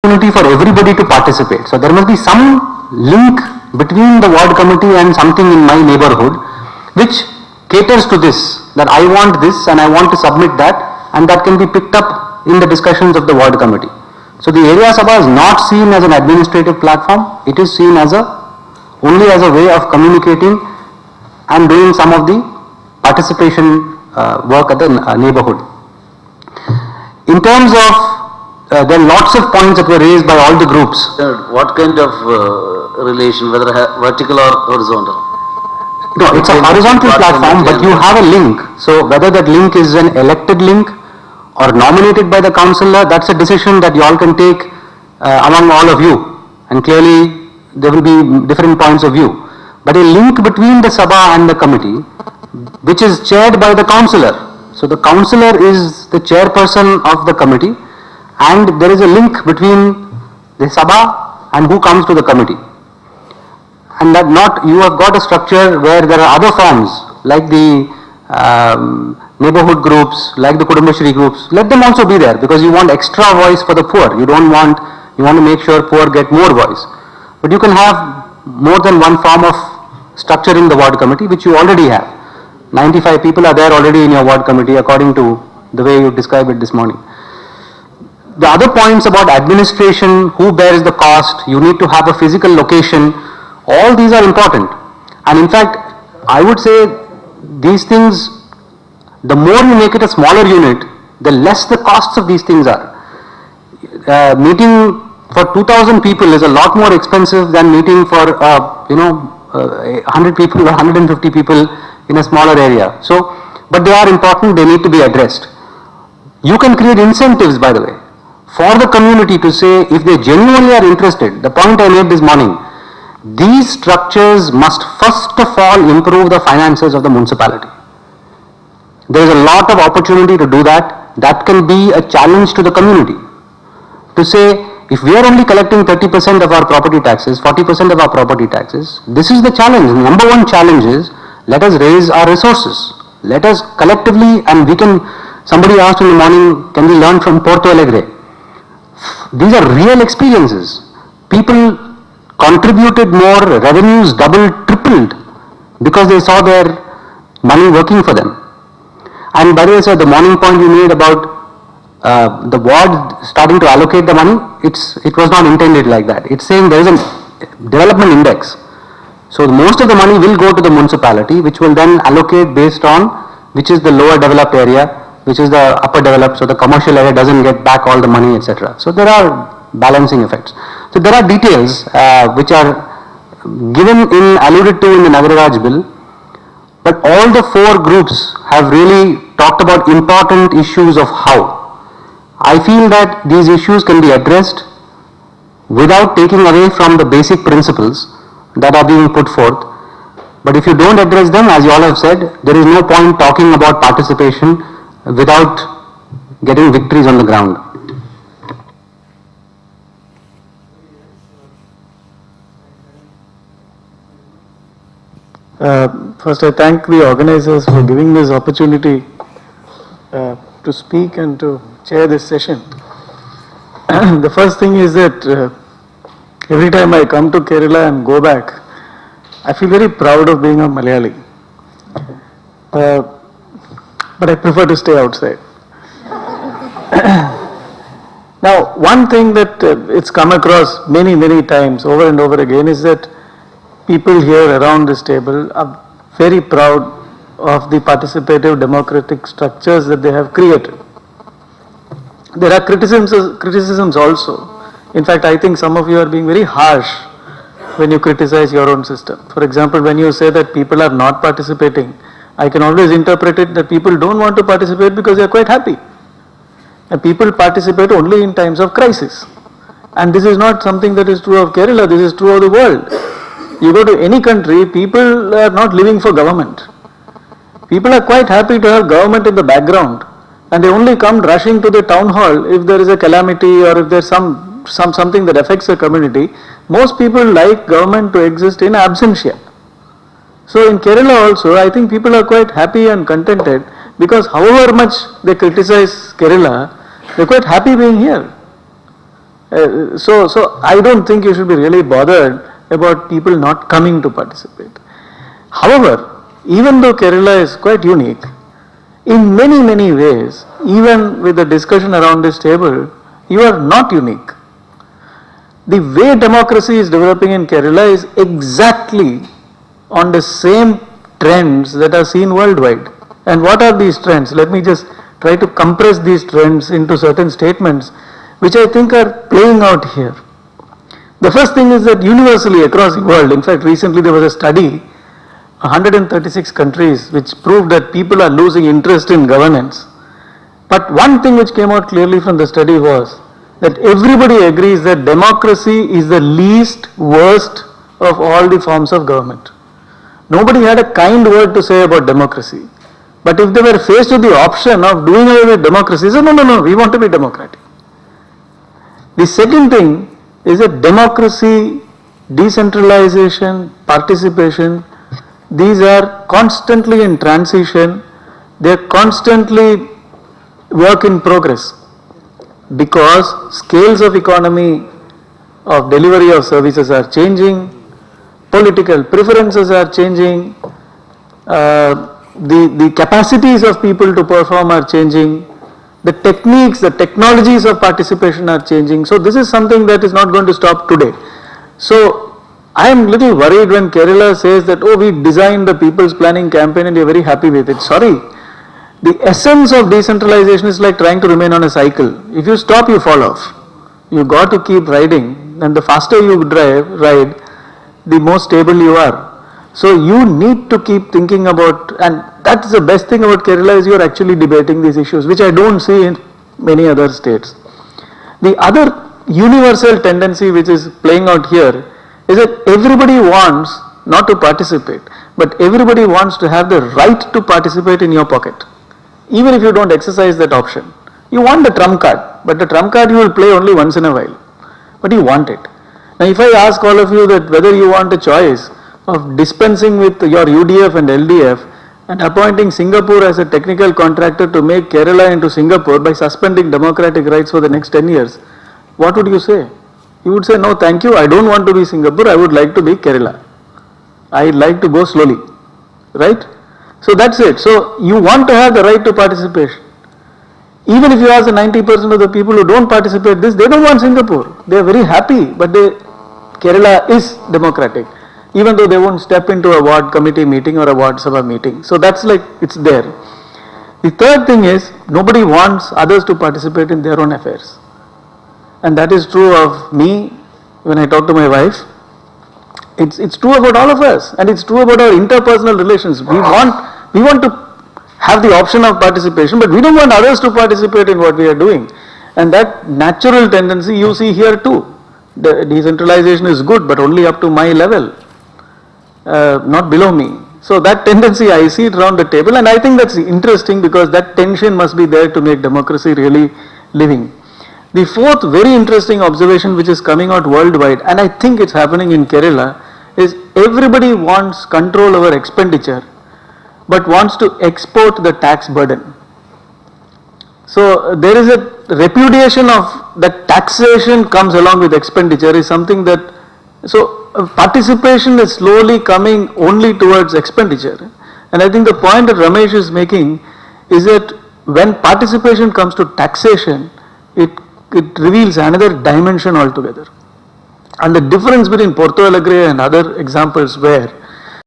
opportunity for everybody to participate. So there must be some link between the ward committee and something in my neighborhood which caters to this, that I want this and I want to submit that, and that can be picked up in the discussions of the ward committee. So the area sabha is not seen as an administrative platform, it is seen as only as a way of communicating and doing some of the participation work at the neighborhood. In terms of there are lots of points that were raised by all the groups. What kind of relation, whether vertical or horizontal? No, it's a horizontal platform, but you have a link. So whether that link is an elected link or nominated by the councillor, that's a decision that you all can take among all of you. And clearly there will be different points of view. But a link between the Sabha and the committee, which is chaired by the councillor. So the councillor is the chairperson of the committee, and there is a link between the Sabha and who comes to the committee. And that not, you have got a structure where there are other forms like the neighborhood groups, like the Kudumbashree groups. Let them also be there, because you want extra voice for the poor. You want to make sure poor get more voice. But you can have more than one form of structure in the ward committee, which you already have. 95 people are there already in your ward committee according to the way you described it this morning. The other points about administration, who bears the cost, you need to have a physical location, all these are important. And in fact, I would say these things, the more you make it a smaller unit, the less the costs of these things are. Meeting for 2,000 people is a lot more expensive than meeting for 100 people or 150 people in a smaller area. So, but they are important, they need to be addressed. You can create incentives, by the way, for the community to say, if they genuinely are interested, the point I made this morning, these structures must first of all improve the finances of the municipality. There is a lot of opportunity to do that. That can be a challenge to the community. To say, if we are only collecting 30% of our property taxes, 40% of our property taxes, this is the challenge. The number one challenge is, let us raise our resources. Let us collectively, and we can, somebody asked in the morning, can we learn from Porto Alegre? These are real experiences. People contributed more, revenues doubled, tripled, because they saw their money working for them. And by the way, sir, the morning point you made about the ward starting to allocate the money, it was not intended like that. It's saying there is a development index. So most of the money will go to the municipality, which will then allocate based on which is the lower developed area, which is the upper developed, so the commercial area doesn't get back all the money, etc. So there are balancing effects. So there are details which are alluded to in the Nagaraj bill, but all the four groups have really talked about important issues of how. I feel that these issues can be addressed without taking away from the basic principles that are being put forth. But if you don't address them, as you all have said, there is no point talking about participation without getting victories on the ground. First, I thank the organizers for giving this opportunity to speak and to chair this session. The first thing is that every time I come to Kerala and go back, I feel very proud of being a Malayali. But I prefer to stay outside. Now, one thing that it's come across many times over and over again is that people here around this table are very proud of the participative democratic structures that they have created. There are criticisms also. In fact, I think some of you are being very harsh when you criticize your own system. For example, when you say that people are not participating, I can always interpret it that people don't want to participate because they are quite happy. And people participate only in times of crisis. And this is not something that is true of Kerala, this is true of the world. You go to any country, people are not living for government. People are quite happy to have government in the background, and they only come rushing to the town hall if there is a calamity or if there is something that affects the community. Most people like government to exist in absentia. So in Kerala also, I think people are quite happy and contented, because however much they criticize Kerala, they are quite happy being here. So I don't think you should be really bothered about people not coming to participate. However, even though Kerala is quite unique, in many ways, even with the discussion around this table, you are not unique. The way democracy is developing in Kerala is exactly on the same trends that are seen worldwide. And what are these trends? Let me just try to compress these trends into certain statements which I think are playing out here. The first thing is that universally across the world, in fact recently there was a study, 136 countries, which proved that people are losing interest in governance. But one thing which came out clearly from the study was that everybody agrees that democracy is the least worst of all the forms of government. Nobody had a kind word to say about democracy. But if they were faced with the option of doing away with democracy, they said, no, we want to be democratic. The second thing is that democracy, decentralization, participation, these are constantly in transition, they are constantly work in progress because scales of economy, of delivery of services are changing, political preferences are changing, the capacities of people to perform are changing, the techniques, the technologies of participation are changing. So this is something that is not going to stop today. So I am little worried when Kerala says that, oh, we designed the People's Planning Campaign and we are very happy with it. Sorry. The essence of decentralization is like trying to remain on a cycle. If you stop, you fall off. You got to keep riding, and the faster you ride, the more stable you are. So you need to keep thinking about, and that's the best thing about Kerala is you are actually debating these issues, which I don't see in many other states. The other universal tendency which is playing out here is that everybody wants not to participate, but everybody wants to have the right to participate in your pocket, even if you don't exercise that option. You want the trump card, but the trump card you will play only once in a while, but you want it. Now if I ask all of you that whether you want a choice of dispensing with your UDF and LDF and appointing Singapore as a technical contractor to make Kerala into Singapore by suspending democratic rights for the next 10 years, what would you say? You would say, no thank you, I don't want to be Singapore, I would like to be Kerala. I'd like to go slowly, right? So that's it. So you want to have the right to participation. Even if you ask the 90% of the people who don't participate this, they don't want Singapore. They are very happy, but Kerala is democratic, even though they won't step into a ward committee meeting or a ward sabha meeting. So that's like, it's there. The third thing is, nobody wants others to participate in their own affairs. And that is true of me when I talk to my wife. It's true about all of us, and it's true about our interpersonal relations. We want to have the option of participation, but we don't want others to participate in what we are doing. And that natural tendency you see here too. The decentralization is good, but only up to my level, not below me. So that tendency I see it around the table, and I think that's interesting because that tension must be there to make democracy really living. The fourth very interesting observation which is coming out worldwide, and I think it's happening in Kerala, is everybody wants control over expenditure but wants to export the tax burden. So there is a repudiation of that taxation comes along with expenditure is something that, so participation is slowly coming only towards expenditure. And I think the point that Ramesh is making is that when participation comes to taxation, it reveals another dimension altogether. And the difference between Porto Alegre and other examples where